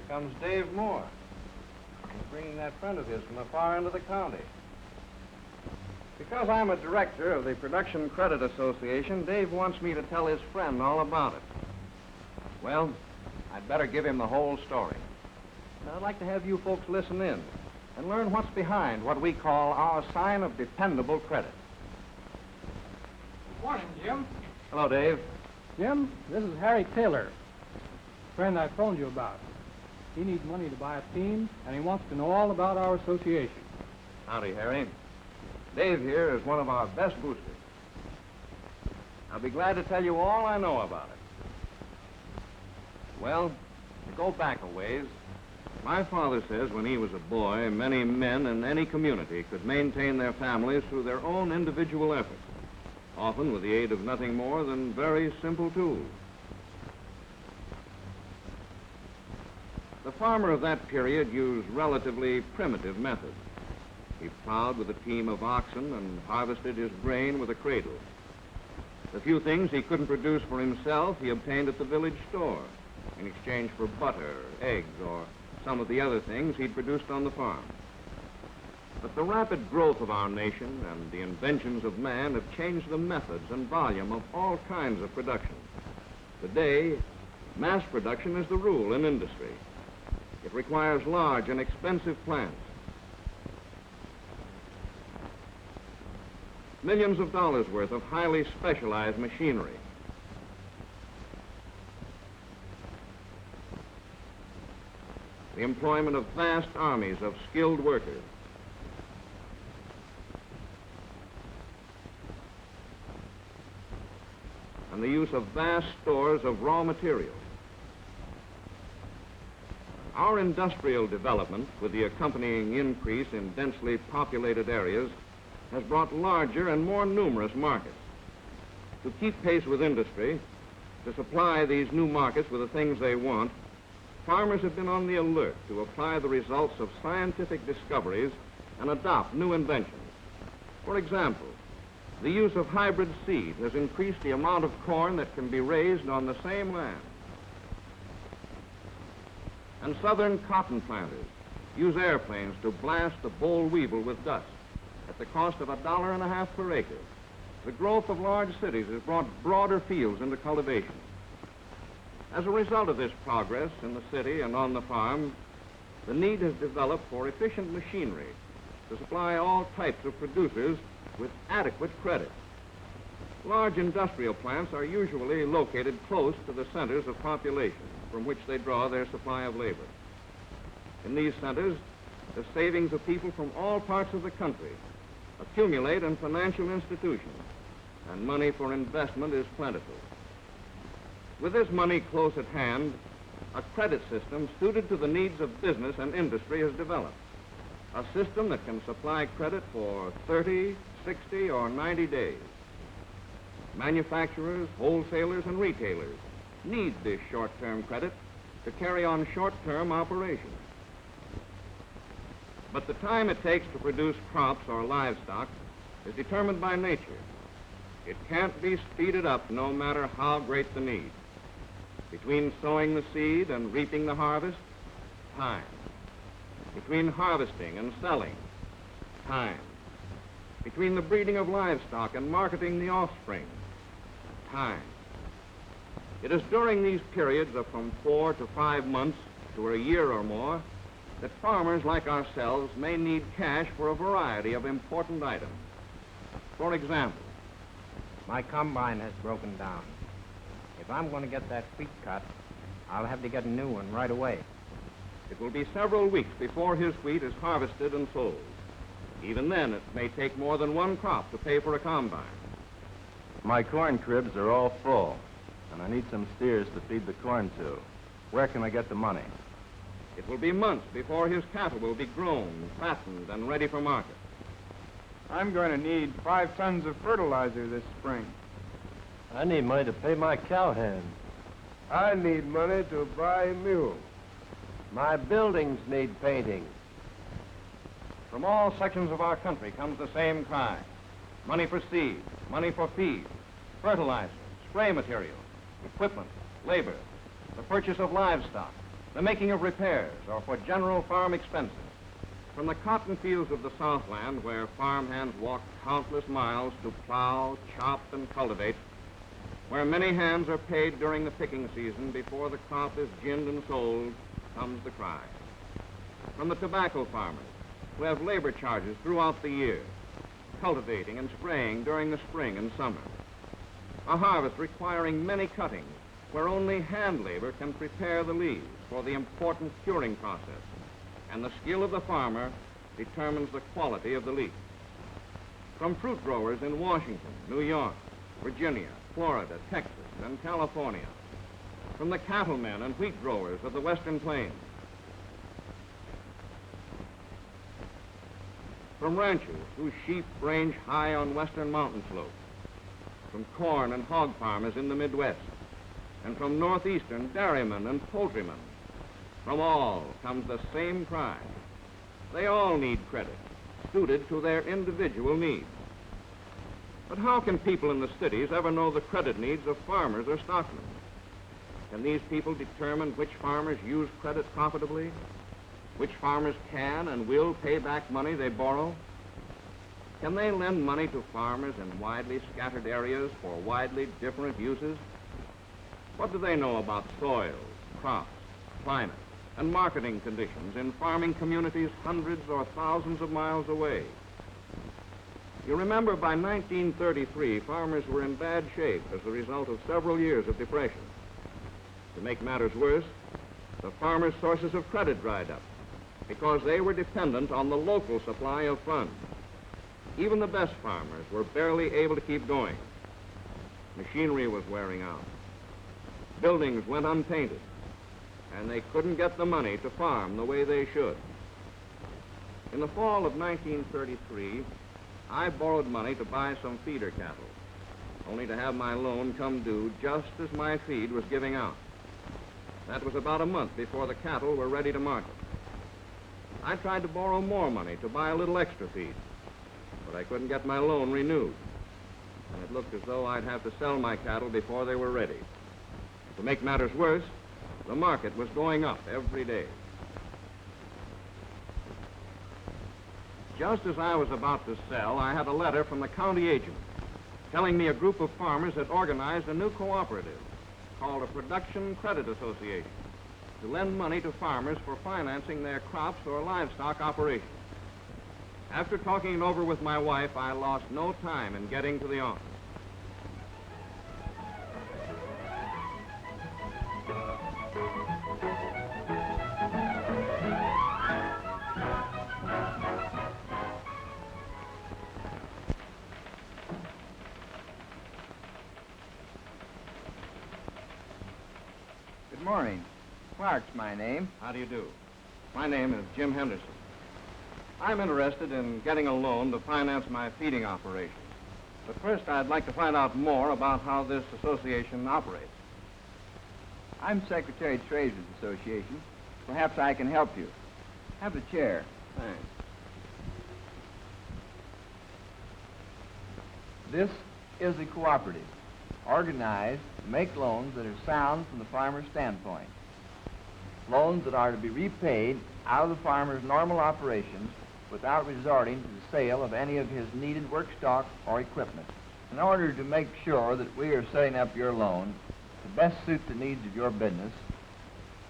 comes Dave Moore. He's bringing that friend of his from the far end of the county. Because I'm a director of the Production Credit Association, Dave wants me to tell his friend all about it. Well, I'd better give him the whole story. And I'd like to have you folks listen in and learn what's behind what we call our sign of dependable credit. Good morning, Jim. Hello, Dave. Jim, this is Harry Taylor, friend I phoned you about. He needs money to buy a team, and he wants to know all about our association. Howdy, Harry. Dave here is one of our best boosters. I'll be glad to tell you all I know about it. Well, to go back a ways, my father says when he was a boy, many men in any community could maintain their families through their own individual efforts, often with the aid of nothing more than very simple tools. The farmer of that period used relatively primitive methods. He plowed with a team of oxen and harvested his grain with a cradle. The few things he couldn't produce for himself, he obtained at the village store in exchange for butter, eggs, or some of the other things he'd produced on the farm. But the rapid growth of our nation and the inventions of man have changed the methods and volume of all kinds of production. Today, mass production is the rule in industry. It requires large and expensive plants. Millions of dollars worth of highly specialized machinery. The employment of vast armies of skilled workers. And the use of vast stores of raw materials. Our industrial development, with the accompanying increase in densely populated areas, has brought larger and more numerous markets. To keep pace with industry, to supply these new markets with the things they want, farmers have been on the alert to apply the results of scientific discoveries and adopt new inventions. For example, the use of hybrid seed has increased the amount of corn that can be raised on the same land. And southern cotton planters use airplanes to blast the boll weevil with dust at the cost of $1.50 per acre. The growth of large cities has brought broader fields into cultivation. As a result of this progress in the city and on the farm, the need has developed for efficient machinery to supply all types of producers with adequate credit. Large industrial plants are usually located close to the centers of population from which they draw their supply of labor. In these centers, the savings of people from all parts of the country accumulate in financial institutions, and money for investment is plentiful. With this money close at hand, a credit system suited to the needs of business and industry has developed. A system that can supply credit for 30, 60, or 90 days. Manufacturers, wholesalers, and retailers need this short-term credit to carry on short-term operations. But the time it takes to produce crops or livestock is determined by nature. It can't be speeded up no matter how great the need. Between sowing the seed and reaping the harvest, time. Between harvesting and selling, time. Between the breeding of livestock and marketing the offspring, time. It is during these periods of from 4 to 5 months to a year or more that farmers like ourselves may need cash for a variety of important items. For example, my combine has broken down. If I'm going to get that wheat cut, I'll have to get a new one right away. it will be several weeks before his wheat is harvested and sold. Even then, it may take more than one crop to pay for a combine. My corn cribs are all full, and I need some steers to feed the corn to. Where can I get the money? It will be months before his cattle will be grown, fattened, and ready for market. I'm going to need 5 tons of fertilizer this spring. I need money to pay my cowhands. I need money to buy a mule. My buildings need painting. From all sections of our country comes the same cry. Money for seed, money for feed, fertilizer, spray material, equipment, labor, the purchase of livestock, the making of repairs, or for general farm expenses. From the cotton fields of the Southland, where farm hands walk countless miles to plow, chop, and cultivate, where many hands are paid during the picking season before the crop is ginned and sold, comes the cry. From the tobacco farmers, who have labor charges throughout the year, cultivating and spraying during the spring and summer. A harvest requiring many cuttings, where only hand labor can prepare the leaves for the important curing process, and the skill of the farmer determines the quality of the leaf. From fruit growers in Washington, New York, Virginia, Florida, Texas, and California. From the cattlemen and wheat growers of the Western Plains. From ranchers whose sheep range high on western mountain slopes. From corn and hog farmers in the Midwest. And from northeastern dairymen and poultrymen. From all comes the same cry. They all need credit, suited to their individual needs. But how can people in the cities ever know the credit needs of farmers or stockmen? Can these people determine which farmers use credit profitably? Which farmers can and will pay back money they borrow? Can they lend money to farmers in widely scattered areas for widely different uses? What do they know about soils, crops, climate, and marketing conditions in farming communities hundreds or thousands of miles away? You remember by 1933, farmers were in bad shape as a result of several years of depression. To make matters worse, the farmers' sources of credit dried up because they were dependent on the local supply of funds. Even the best farmers were barely able to keep going. Machinery was wearing out. Buildings went unpainted, and they couldn't get the money to farm the way they should. In the fall of 1933, I borrowed money to buy some feeder cattle, only to have my loan come due just as my feed was giving out. That was about a month before the cattle were ready to market. I tried to borrow more money to buy a little extra feed, but I couldn't get my loan renewed, and it looked as though I'd have to sell my cattle before they were ready. To make matters worse, the market was going up every day. Just as I was about to sell, I had a letter from the county agent telling me a group of farmers had organized a new cooperative called a Production Credit Association to lend money to farmers for financing their crops or livestock operations. After talking it over with my wife, I lost no time in getting to the office. Good morning. Clark's my name. How do you do? My name is Jim Henderson. I'm interested in getting a loan to finance my feeding operations. But first, I'd like to find out more about how this association operates. I'm Secretary Treasurer's Association. Perhaps I can help you. Have a chair. Thanks. This is a cooperative, organized to make loans that are sound from the farmer's standpoint. Loans that are to be repaid out of the farmer's normal operations without resorting to the sale of any of his needed work stock or equipment. In order to make sure that we are setting up your loan to best suit the needs of your business,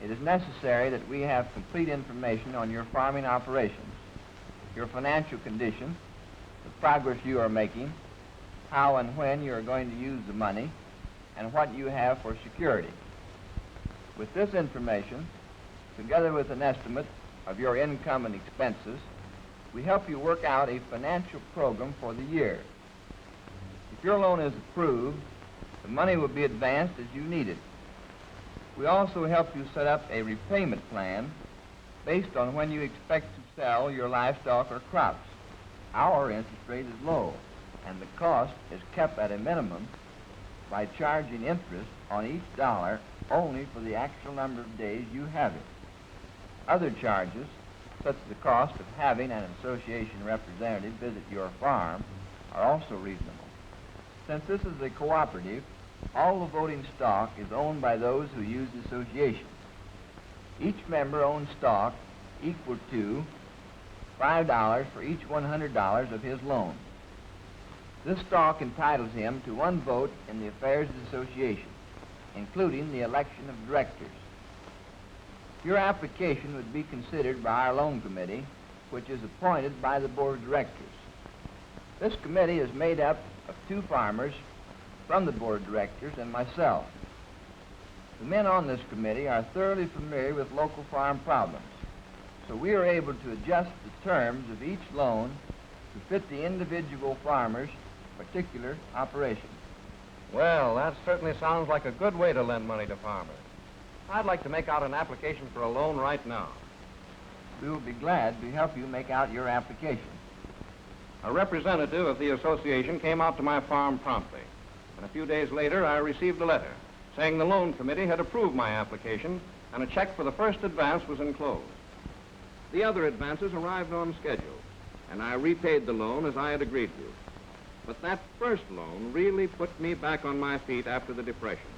it is necessary that we have complete information on your farming operations, your financial condition, the progress you are making, how and when you are going to use the money, and what you have for security. With this information, together with an estimate of your income and expenses, we help you work out a financial program for the year. If your loan is approved, the money will be advanced as you need it. We also help you set up a repayment plan based on when you expect to sell your livestock or crops. Our interest rate is low, and the cost is kept at a minimum by charging interest on each dollar only for the actual number of days you have it. Other charges, such as the cost of having an association representative visit your farm, are also reasonable. Since this is a cooperative, all the voting stock is owned by those who use the association. Each member owns stock equal to $5 for each $100 of his loan. This stock entitles him to one vote in the affairs of the association, including the election of directors. Your application would be considered by our loan committee, which is appointed by the board of directors. This committee is made up of 2 farmers from the board of directors and myself. The men on this committee are thoroughly familiar with local farm problems, so we are able to adjust the terms of each loan to fit the individual farmer's particular operation. Well, that certainly sounds like a good way to lend money to farmers. I'd like to make out an application for a loan right now. We will be glad to help you make out your application. A representative of the association came out to my farm promptly, and a few days later I received a letter saying the loan committee had approved my application and a check for the first advance was enclosed. The other advances arrived on schedule, and I repaid the loan as I had agreed to. But that first loan really put me back on my feet after the Depression.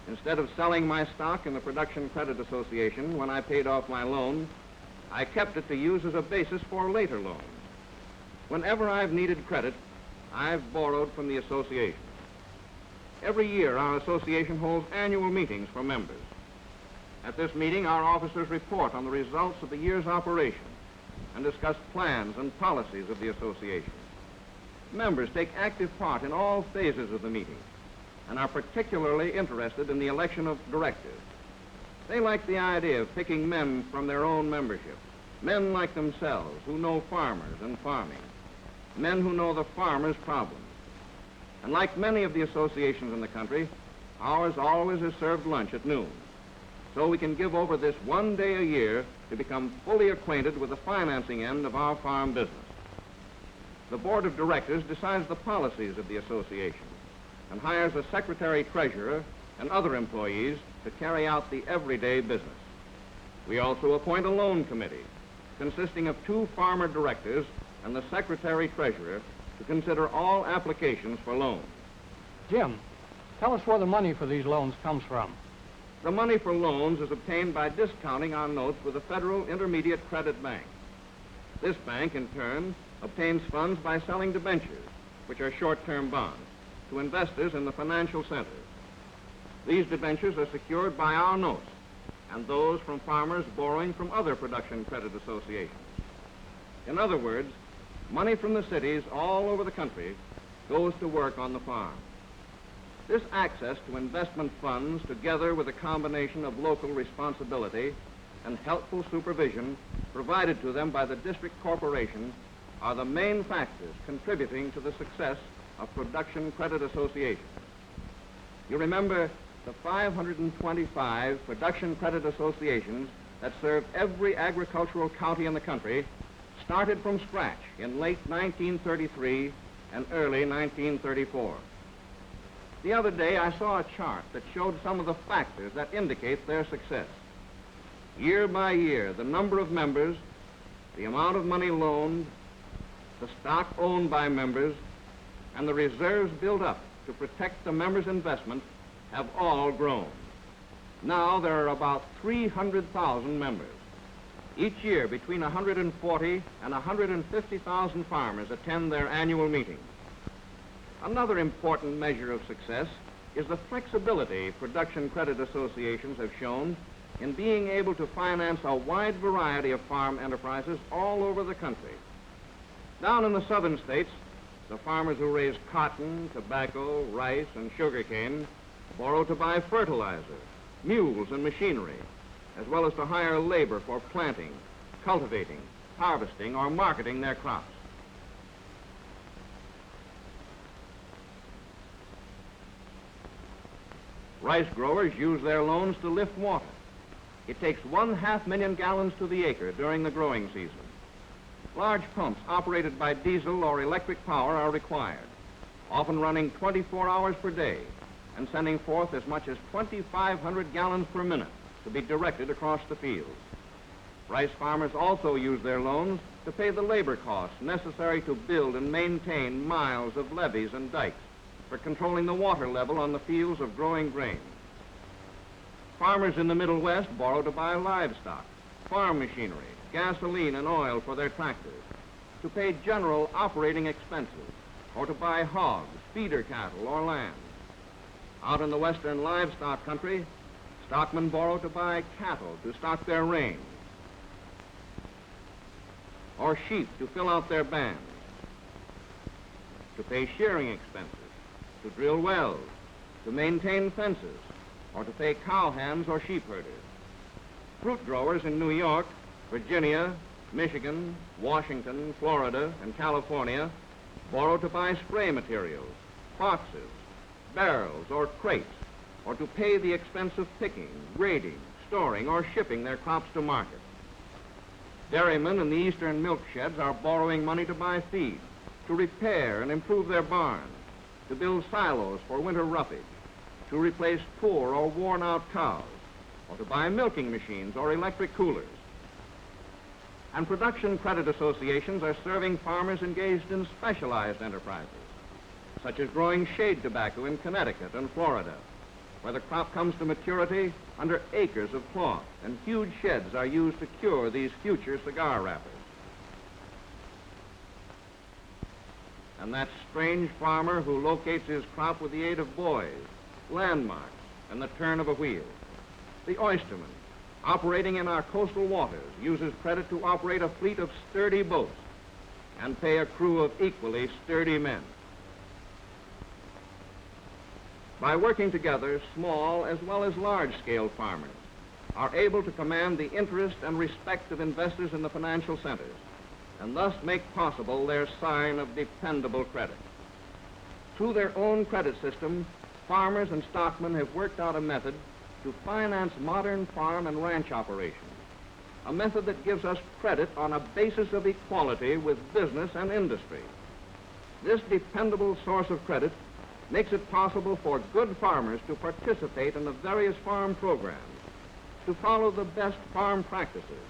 Instead of selling my stock in the Production Credit Association when I paid off my loan, I kept it to use as a basis for later loans. Whenever I've needed credit, I've borrowed from the association. Every year, our association holds annual meetings for members. At this meeting, our officers report on the results of the year's operation and discuss plans and policies of the association. Members take active part in all phases of the meeting and are particularly interested in the election of directors. They like the idea of picking men from their own membership, men like themselves who know farmers and farming, men who know the farmers' problems. And like many of the associations in the country, ours always is served lunch at noon, so we can give over this one day a year to become fully acquainted with the financing end of our farm business. The board of directors decides the policies of the association and hires a secretary-treasurer and other employees to carry out the everyday business. We also appoint a loan committee consisting of 2 farmer directors and the secretary-treasurer to consider all applications for loans. Jim, tell us where the money for these loans comes from. The money for loans is obtained by discounting our notes with the Federal Intermediate Credit Bank. This bank, in turn, obtains funds by selling debentures, which are short-term bonds, to investors in the financial centers. These debentures are secured by our notes and those from farmers borrowing from other production credit associations. In other words, money from the cities all over the country goes to work on the farm. This access to investment funds, together with a combination of local responsibility and helpful supervision provided to them by the district corporation, are the main factors contributing to the success of production credit associations. You remember the 525 production credit associations that serve every agricultural county in the country started from scratch in late 1933 and early 1934. The other day I saw a chart that showed some of the factors that indicate their success. Year by year, the number of members, the amount of money loaned, the stock owned by members, and the reserves built up to protect the members' investment have all grown. Now there are about 300,000 members. Each year, between 140 and 150,000 farmers attend their annual meetings. Another important measure of success is the flexibility production credit associations have shown in being able to finance a wide variety of farm enterprises all over the country. Down in the southern states, the farmers who raise cotton, tobacco, rice, and sugarcane borrow to buy fertilizer, mules, and machinery, as well as to hire labor for planting, cultivating, harvesting, or marketing their crops. Rice growers use their loans to lift water. It takes 1/2 million gallons to the acre during the growing season. Large pumps operated by diesel or electric power are required, often running 24 hours per day and sending forth as much as 2,500 gallons per minute to be directed across the fields. Rice farmers also use their loans to pay the labor costs necessary to build and maintain miles of levees and dikes for controlling the water level on the fields of growing grain. Farmers in the Middle West borrow to buy livestock, farm machinery, gasoline and oil for their tractors, to pay general operating expenses, or to buy hogs, feeder cattle, or land. Out in the western livestock country, stockmen borrow to buy cattle to stock their range, or sheep to fill out their bands, to pay shearing expenses, to drill wells, to maintain fences, or to pay cowhands or sheep herders. Fruit growers in New York, Virginia, Michigan, Washington, Florida, and California borrow to buy spray materials, boxes, barrels, or crates, or to pay the expense of picking, grading, storing, or shipping their crops to market. Dairymen in the eastern milk sheds are borrowing money to buy feed, to repair and improve their barns, to build silos for winter roughage, to replace poor or worn-out cows, or to buy milking machines or electric coolers. And production credit associations are serving farmers engaged in specialized enterprises, such as growing shade tobacco in Connecticut and Florida, where the crop comes to maturity under acres of cloth, and huge sheds are used to cure these future cigar wrappers. And that strange farmer who locates his crop with the aid of buoys, landmarks, and the turn of a wheel. The oysterman, operating in our coastal waters, uses credit to operate a fleet of sturdy boats and pay a crew of equally sturdy men. By working together, small as well as large-scale farmers are able to command the interest and respect of investors in the financial centers, and thus make possible their sign of dependable credit. Through their own credit system, farmers and stockmen have worked out a method to finance modern farm and ranch operations, a method that gives us credit on a basis of equality with business and industry. This dependable source of credit makes it possible for good farmers to participate in the various farm programs, to follow the best farm practices,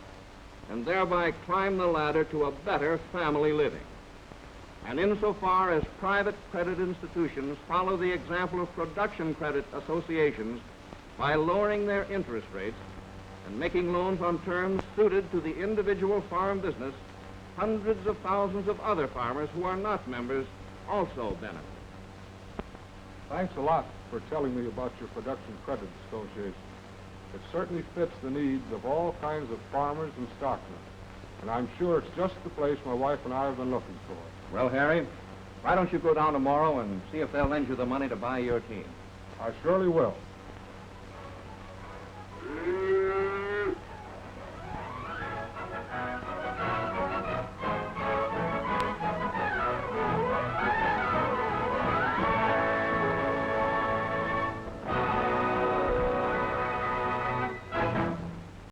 and thereby climb the ladder to a better family living. And insofar as private credit institutions follow the example of production credit associations by lowering their interest rates and making loans on terms suited to the individual farm business, hundreds of thousands of other farmers who are not members also benefit. Thanks a lot for telling me about your Production Credit Association. It certainly fits the needs of all kinds of farmers and stockmen. And I'm sure it's just the place my wife and I have been looking for. Well, Harry, why don't you go down tomorrow and see if they'll lend you the money to buy your team? I surely will.